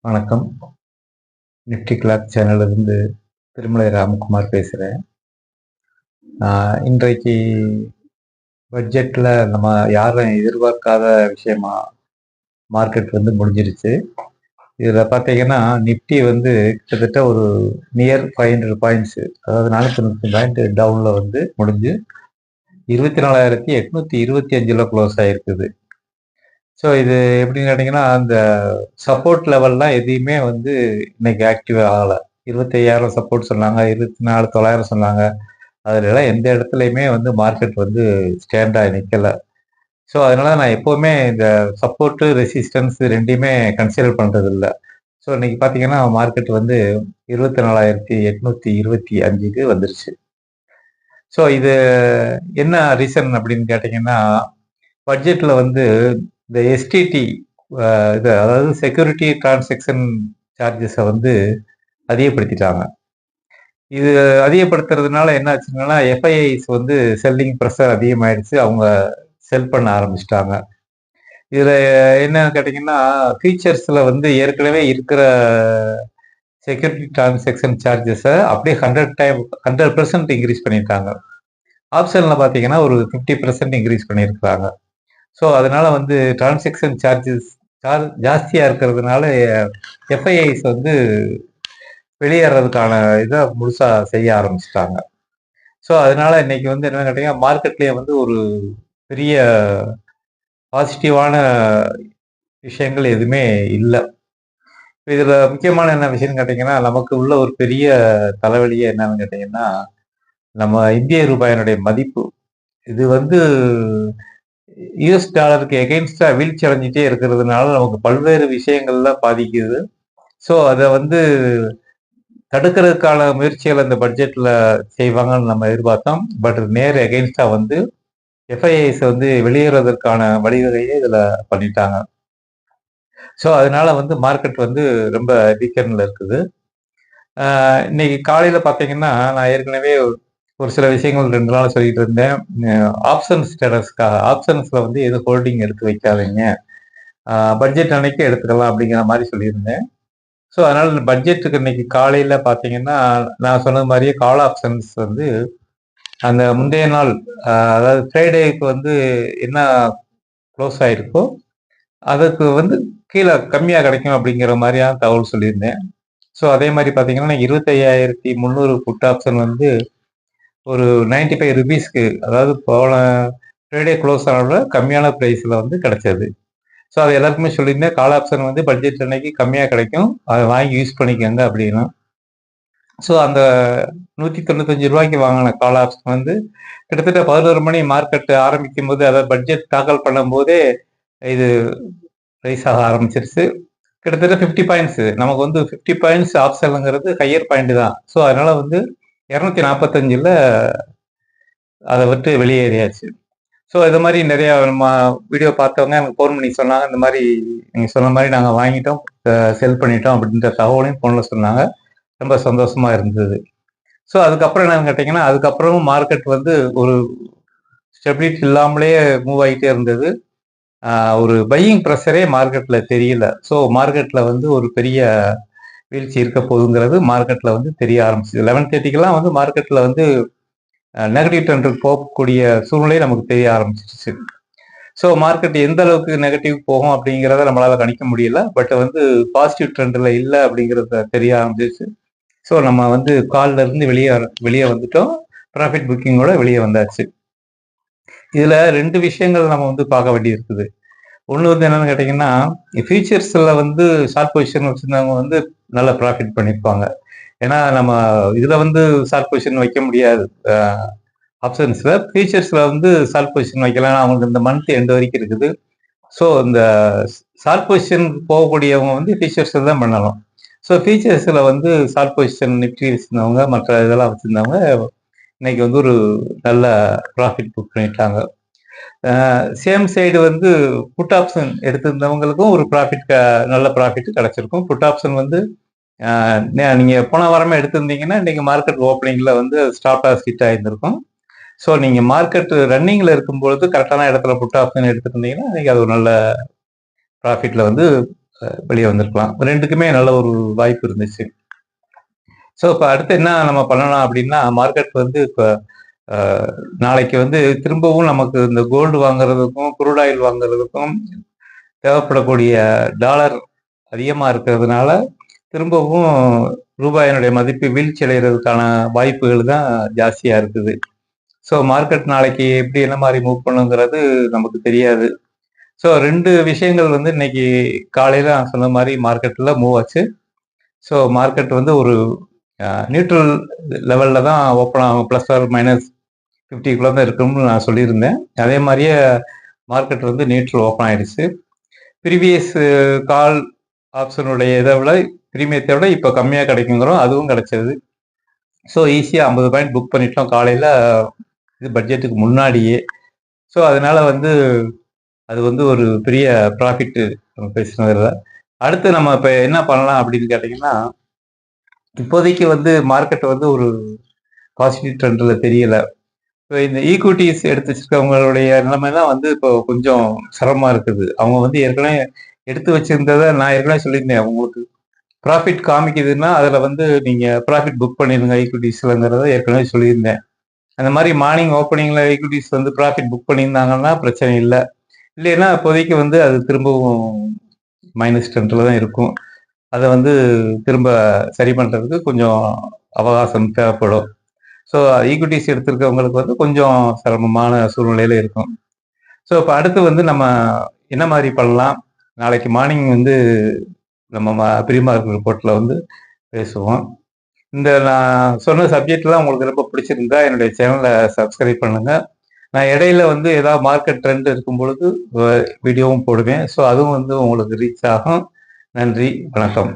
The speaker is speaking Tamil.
வணக்கம். நிஃப்டி கிளாக் சேனலிருந்து திருமலை ராமகுமார் பேசுகிறேன். இன்றைக்கு பட்ஜெட்டில் நம்ம யாரும் எதிர்பார்க்காத விஷயமா மார்க்கெட் முடிஞ்சிருச்சு. இதில் பார்த்தீங்கன்னா நிஃப்டி கிட்டத்தட்ட ஒரு நியர் 500 பாயிண்ட்ஸு, அதாவது 430 பாயிண்ட் டவுனில் முடிஞ்சு 24,825 க்ளோஸ் ஆகிருக்குது. ஸோ இது எப்படின்னு கேட்டிங்கன்னா, அந்த சப்போர்ட் லெவல்லாம் எதையுமே இன்னைக்கு ஆக்டிவ் ஆகலை. 25,000 சப்போர்ட் சொன்னாங்க, 24,900 சொன்னாங்க. அதுலலாம் எந்த இடத்துலையுமே மார்க்கெட் ஸ்டாண்டாக நிற்கலை. ஸோ அதனால நான் எப்போவுமே இந்த சப்போர்ட்டு ரெசிஸ்டன்ஸ் ரெண்டையுமே கன்சிடர் பண்ணுறதில்ல. ஸோ இன்னைக்கு பார்த்தீங்கன்னா மார்க்கெட் 24,825க்கு வந்துருச்சு. ஸோ இது என்ன ரீசன் அப்படின்னு கேட்டிங்கன்னா, பட்ஜெட்டில் இந்த எஸ்டிடி இது, அதாவது செக்யூரிட்டி டிரான்சாக்ஷன் சார்ஜஸை அதிகப்படுத்திட்டாங்க. இது அதிகப்படுத்துறதுனால என்ன ஆச்சுன்னா, எஃப்ஐஐஸ் செல்லிங் ப்ரெஷர் அதிகமாயிடுச்சு. அவங்க செல் பண்ண ஆரம்பிச்சிட்டாங்க. இதில் என்னன்னு கேட்டிங்கன்னா, ஃபியூச்சர்ஸில் ஏற்கனவே இருக்கிற செக்யூரிட்டி டிரான்சாக்ஷன் சார்ஜஸை அப்படியே 100% இன்க்ரீஸ் பண்ணிட்டாங்க. ஆப்ஷனில் பார்த்தீங்கன்னா ஒரு 50% இன்க்ரீஸ் பண்ணியிருக்கிறாங்க. ஸோ அதனால டிரான்சாக்ஷன் சார்ஜஸ் ஜாஸ்தியாக இருக்கிறதுனால எஃப்ஐஐஸ் வெளியேறதுக்கான இதை முழுசாக செய்ய ஆரம்பிச்சிட்டாங்க. ஸோ அதனால இன்னைக்கு என்ன கேட்டீங்கன்னா, மார்க்கெட்லேயே ஒரு பெரிய பாசிட்டிவான விஷயங்கள் எதுவுமே இல்லை. இதில் முக்கியமான என்ன விஷயம்னு கேட்டிங்கன்னா, நமக்கு உள்ள ஒரு பெரிய தலைவலியே என்னன்னு கேட்டிங்கன்னா, நம்ம இந்திய ரூபாயினுடைய மதிப்பு. இது யூஎஸ் டாலருக்கு எகெயின்ஸ்டா வீழ்ச்சி அடைஞ்சிட்டே இருக்கிறதுனால நமக்கு பல்வேறு விஷயங்கள்ல பாதிக்குது. ஸோ அதை தடுக்கிறதுக்கான முயற்சிகள் இந்த பட்ஜெட்ல செய்வாங்கன்னு நம்ம எதிர்பார்த்தோம். பட் நேர் எகெயின்ஸ்டா எஃப்ஐஐஸ் வெளியேறதற்கான வழிவகையை இதுல பண்ணிட்டாங்க. ஸோ அதனால மார்க்கெட் ரொம்ப வீக்கெண்ட்ல இருக்குது. இன்னைக்கு காலையில பார்த்தீங்கன்னா, நான் ஏற்கனவே ஒரு சில விஷயங்கள் 2 நாள் சொல்லிட்டு இருந்தேன். ஆப்ஷன்ஸ் ஸ்டேட்டஸ்க்காக ஆப்ஷன்ஸ்ல எது ஹோல்டிங் எடுத்து வைக்காதீங்க, பட்ஜெட் அன்னைக்கு எடுத்துக்கலாம் அப்படிங்கிற மாதிரி சொல்லியிருந்தேன். ஸோ அதனால பட்ஜெட்டுக்கு இன்னைக்கு காலையில பார்த்தீங்கன்னா, நான் சொன்னது மாதிரியே கால் ஆப்ஷன்ஸ் அந்த முந்தைய நாள், அதாவது ஃப்ரைடேக்கு என்ன க்ளோஸ் ஆயிருக்கோ அதுக்கு கீழே கம்மியாக கிடைக்கும் அப்படிங்கிற மாதிரியான தகவல் சொல்லியிருந்தேன். ஸோ அதே மாதிரி பார்த்தீங்கன்னா 25,300 புட் ஆப்ஷன் ஒரு 95 ருபீஸ்க்கு, அதாவது போன ஃப்ரைடே க்ளோஸ் ஆனோட கம்மியான ப்ரைஸில் கிடைச்சது. ஸோ அது எல்லாருக்குமே சொல்லியிருந்தேன், கால் ஆப்ஷன் பட்ஜெட் அன்னைக்கு கம்மியாக கிடைக்கும், அதை வாங்கி யூஸ் பண்ணிக்கோங்க அப்படின்னு. ஸோ அந்த 195 ரூபாய்க்கு வாங்கின கால் ஆப்ஷன் கிட்டத்தட்ட 11 மணி மார்க்கெட் ஆரம்பிக்கும் போது, அதாவது பட்ஜெட் தாக்கல் பண்ணும் போதே இது ரைஸ் ஆக ஆரம்பிச்சிருச்சு. கிட்டத்தட்ட 50 பாயிண்ட்ஸ், நமக்கு 50 பாயிண்ட்ஸ் ஆப்ஷனுங்கிறது ஹையர் பாயிண்ட் தான். ஸோ அதனால 245ல் அதை விட்டு வெளியேறியாச்சு. ஸோ இது மாதிரி நிறையா நம்ம வீடியோ பார்த்தவங்க எனக்கு ஃபோன் பண்ணி சொன்னாங்க, இந்த மாதிரி நீங்கள் சொன்ன மாதிரி நாங்கள் வாங்கிட்டோம், செல் பண்ணிட்டோம் அப்படின்ற தகவலையும் ஃபோனில் சொன்னாங்க. ரொம்ப சந்தோஷமா இருந்தது. ஸோ அதுக்கப்புறம் என்னன்னு கேட்டிங்கன்னா, அதுக்கப்புறமும் மார்க்கெட் ஒரு ஸ்டெபிலிட்டி இல்லாமலே மூவ் ஆகிட்டே இருந்தது. ஒரு பையிங் ப்ரெஷரே மார்க்கெட்ல தெரியல. ஸோ மார்க்கெட்ல ஒரு பெரிய வீழ்ச்சி இருக்க போகுதுங்கிறது மார்க்கெட்ல தெரிய ஆரம்பிச்சு 11:30க்கெல்லாம் மார்க்கெட்ல நெகட்டிவ் ட்ரெண்டுக்கு போகக்கூடிய சூழ்நிலை நமக்கு தெரிய ஆரம்பிச்சிருச்சு. ஸோ மார்க்கெட் எந்த அளவுக்கு நெகட்டிவ் போகும் அப்படிங்கிறத நம்மளால கணிக்க முடியல. பட் பாசிட்டிவ் ட்ரெண்டில் இல்லை அப்படிங்கிறத தெரிய ஆரம்பிச்சிருச்சு. ஸோ நம்ம கால்ல இருந்து வெளியே வந்துட்டோம், ப்ராஃபிட் புக்கிங்கோட வெளியே வந்தாச்சு. இதுல 2 விஷயங்கள் நம்ம பார்க்க வேண்டி இருக்குது. ஒன்று என்னன்னு கேட்டிங்கன்னா, ஃபியூச்சர்ஸ்ல ஷார்ட் பொசிஷன் வச்சிருந்தவங்க நல்ல ப்ராஃபிட் பண்ணியிருப்பாங்க. ஏன்னா நம்ம இதுல ஷார்ட் பொசிஷன் வைக்க முடியாது. ஆப்ஷன்ஸ்ல ஃபியூச்சர்ஸ்ல ஷார்ட் பொசிஷன் வைக்கலாம். அவங்களுக்கு இந்த மந்த் எண்ட் வரைக்கும் இருக்குது. ஸோ இந்த ஷார்ட் பொசிஷன் போகக்கூடியவங்க ஃபியூச்சர்ஸ்ல தான் பண்ணலாம். ஸோ ஃபியூச்சர்ஸ்ல ஷார்ட் பொசிஷன் நிஃப்டி வச்சிருந்தவங்க, மற்ற இதெல்லாம் வச்சிருந்தவங்க இன்னைக்கு ஒரு நல்ல ப்ராஃபிட் புக் பண்ணிட்டாங்க. சேம் சைடு புட் ஆப்ஷன் எடுத்திருந்தவங்களுக்கும் ஒரு ப்ராஃபிட், நல்ல ப்ராஃபிட் கிடைச்சிருக்கும். புட் ஆப்ஷன் நீங்க போன வாரமே எடுத்திருந்தீங்கன்னா இன்னைக்கு மார்க்கெட் ஓப்பனிங்ல ஸ்டாப் லாஸ் ஹிட் ஆயிருந்திருக்கும். ஸோ நீங்க மார்க்கெட் ரன்னிங்ல இருக்கும்பொழுது கரெக்டான இடத்துல புட் ஆப்ஷன் எடுத்துருந்தீங்கன்னா இன்னைக்கு அது ஒரு நல்ல ப்ராஃபிட்ல வெளியே வந்திருக்கலாம். 2க்குமே நல்ல ஒரு வாய்ப்பு இருந்துச்சு. ஸோ இப்போ அடுத்து என்ன நம்ம பண்ணலாம் அப்படின்னா, மார்க்கெட் வந்து இப்போ நாளைக்கு வந்து திரும்பவும் நமக்கு இந்த கோல்டு வாங்குறதுக்கும், குரூட் ஆயில் வாங்குறதுக்கும் தேவைப்படக்கூடிய டாலர் அதிகமாக இருக்கிறதுனால, திரும்பவும் ரூபாயினுடைய மதிப்பு வீழ்ச்சி அடைகிறதுக்கான வாய்ப்புகள் தான் ஜாஸ்தியாக இருக்குது. ஸோ மார்க்கெட் நாளைக்கு எப்படி என்ன மாதிரி மூவ் பண்ணுங்கிறது நமக்கு தெரியாது. ஸோ 2 விஷயங்கள் வந்து இன்னைக்கு காலையில நான் சொன்ன மாதிரி மார்க்கெட்ல மூவ் ஆச்சு. ஸோ மார்க்கெட் வந்து ஒரு நியூட்ரல் லெவல்ல தான் ஓப்பன் ஆகும். ப்ளஸ் ஆர் மைனஸ் 50க்குள்ள தான் இருக்கும்னு நான் சொல்லியிருந்தேன். அதே மாதிரியே மார்க்கெட் வந்து நியூட்ரல் ஓப்பன் ஆயிடுச்சு. ப்ரீவியஸ் கால் ஆப்ஷனுடைய இதை விட பிரீமியத்தை விட இப்போ கம்மியாக கிடைக்குங்கிறோம். அதுவும் கிடைச்சது. ஸோ ஈஸியாக 50 பாயிண்ட் புக் பண்ணிட்டோம் காலையில், இது பட்ஜெட்டுக்கு முன்னாடியே. ஸோ அதனால வந்து அது வந்து ஒரு பெரிய ப்ராஃபிட் நம்ம பேசினதில்ல. அடுத்து நம்ம இப்போ என்ன பண்ணலாம் அப்படின்னு கேட்டிங்கன்னா, இப்போதைக்கு வந்து மார்க்கெட் வந்து ஒரு பாசிட்டிவ் ட்ரெண்டில் தெரியல. இப்போ இந்த ஈக்விட்டிஸ் எடுத்து வச்சிருக்கவங்களுடைய நிலைமை தான் வந்து இப்போ கொஞ்சம் சிரமமாக இருக்குது. அவங்க வந்து ஏற்கனவே எடுத்து வச்சிருந்ததை நான் ஏற்கனவே சொல்லியிருந்தேன். உங்களுக்கு ப்ராஃபிட் காமிக்குதுன்னா அதில் வந்து நீங்கள் ப்ராஃபிட் புக் பண்ணிடுங்க ஈக்விட்டிஸ்லங்கிறத ஏற்கனவே சொல்லியிருந்தேன். அந்த மாதிரி மார்னிங் ஓப்பனிங்கில் ஈக்விட்டிஸ் வந்து ப்ராஃபிட் புக் பண்ணியிருந்தாங்கன்னா பிரச்சனை இல்லை. இல்லைன்னா இப்போதைக்கு வந்து அது திரும்பவும் மைனஸ் ட்ரெண்டில் தான் இருக்கும். அதை வந்து திரும்ப சரி பண்ணுறதுக்கு கொஞ்சம் அவகாசம் தேவைப்படும். ஸோ ஈக்விட்டிஸ் எடுத்திருக்கவங்களுக்கு வந்து கொஞ்சம் சிரமமான சூழ்நிலையில் இருக்கும். ஸோ இப்போ அடுத்து வந்து நம்ம என்ன மாதிரி பண்ணலாம், நாளைக்கு மார்னிங் வந்து நம்ம ப்ரீ மார்க்கெட் ரிப்போர்ட்டில் வந்து பேசுவோம். இந்த நான் சொன்ன சப்ஜெக்ட்லாம் உங்களுக்கு ரொம்ப பிடிச்சிருந்தா என்னுடைய சேனலை சப்ஸ்கிரைப் பண்ணுங்கள். நான் இடையில வந்து ஏதாவது மார்க்கெட் ட்ரெண்ட் இருக்கும் பொழுது வீடியோவும் போடுவேன். ஸோ அதுவும் வந்து உங்களுக்கு ரீச் ஆகும். நன்றி, வணக்கம்.